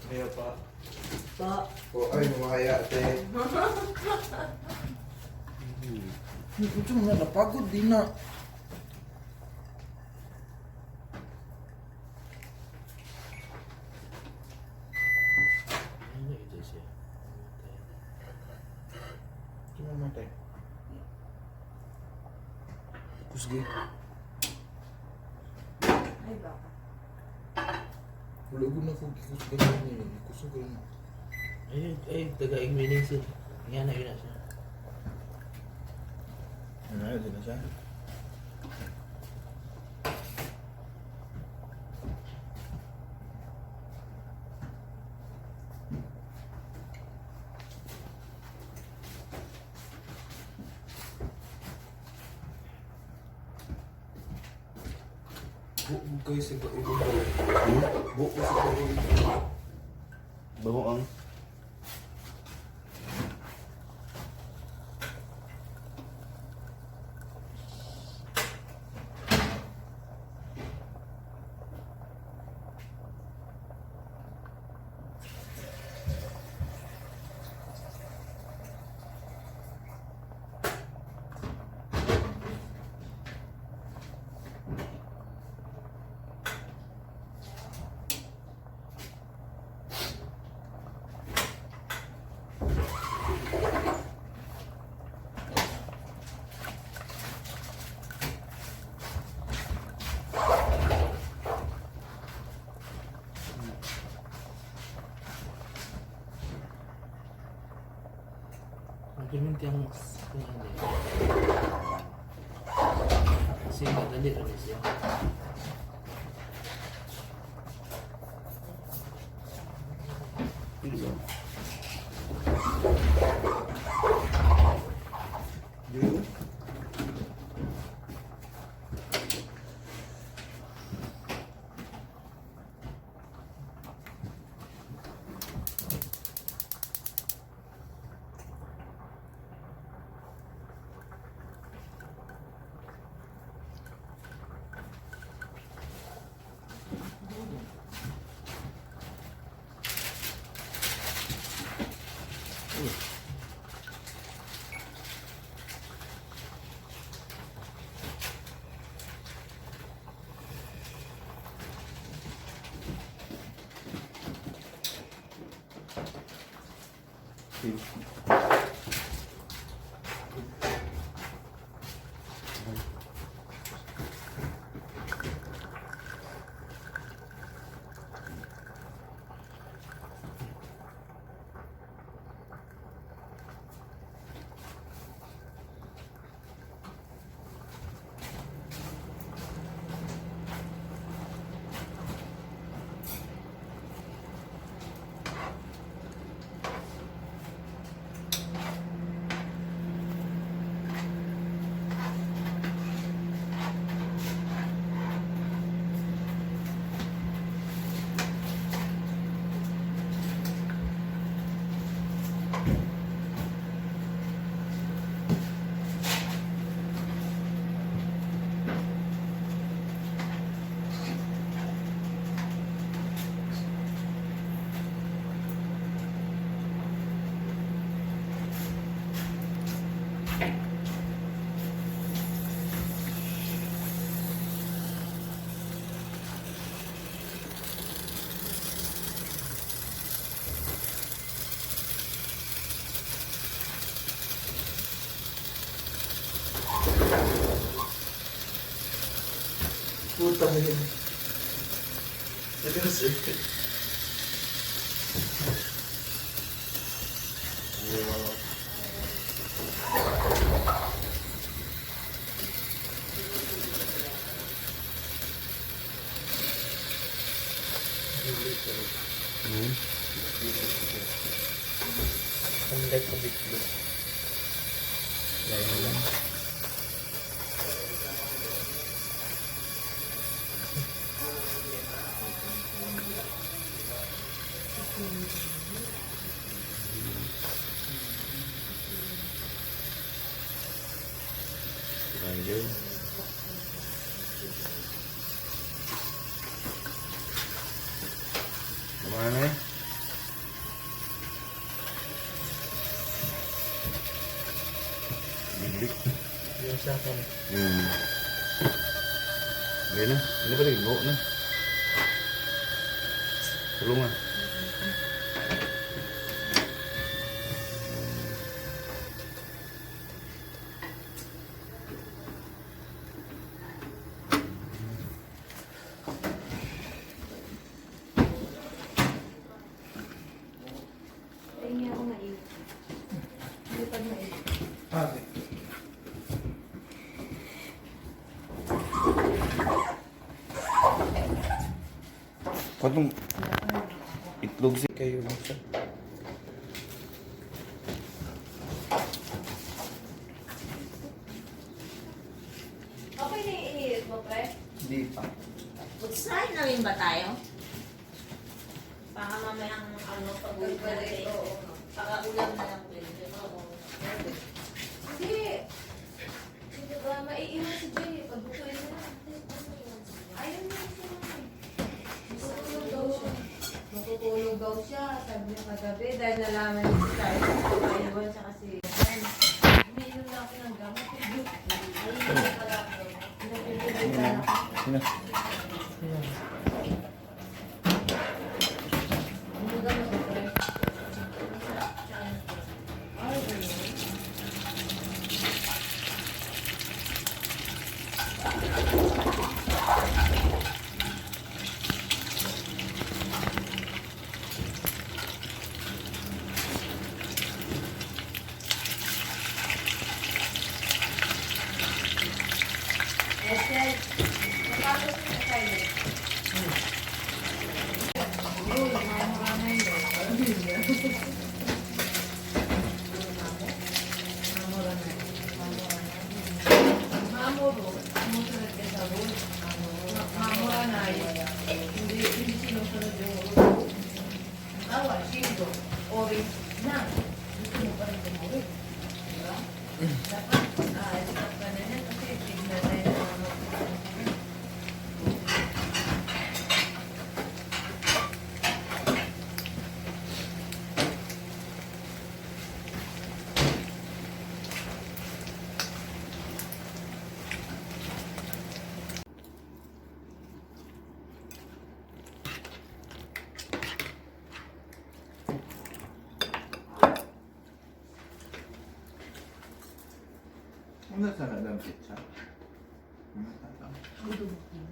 Kaya pa. Pa. O ay, mamahaya ate. Ito nga, napagod din na. Ano ito siya? Ito mamatay. Kusgi. Ay, baka. Ulugod na ko, kusgi na niya. Kusgi na. Ay, taga-ing meaning siya. Yan na yun na siya. Ano na, din na siya. Buko kayo sa ibang buko sa ibang Bago ang Implement yung ano kasi madali rin siya. Dito. Dito. Puta yun. Seryoso. Pandai ko bitlo. Lain lang. Ayun. Kemana? Hmm. Ayun na. Ano ba rin? Buo na. Tulungan. Tingin ako mainit. Hindi pag mainit. Okay. Patong itlog si kayo. Okay na yung inilit mo, pre? Hindi pa. Mag-slide na rin ba tayo? Baka mamayang ano, pag-uwi natin. Baka ulam na lang pwede. Oo. Hindi. Hindi ba? Maiiwan si Jay. Pagbukuin na. Ayaw niya siya. Matutulog daw siya. Matutulog daw siya. Sabi niya kagabi. Dahil nalaman niya si Charles. Maiiwan siya kasi. Umiinom na ako ng gamot. Ayun na pala ako. Pinapipilitan ako. Sino? Ano gamot ko, pre? Ay, ganyan. Yes, sir. Matapos na tayo. Uy, mamura na yun. Mamura na. Mamuro. Sumusunod ka sa rules. Mamura na yun. Hindi sinusunod yung rules. Awa, shindo. Orange na. Gusto mo pa rin tumawid. Diba? Dapat, stop ka na yan kasi tignan na yun. Ano sa dalam pizza? Ano sa dalam? Ang dumukin.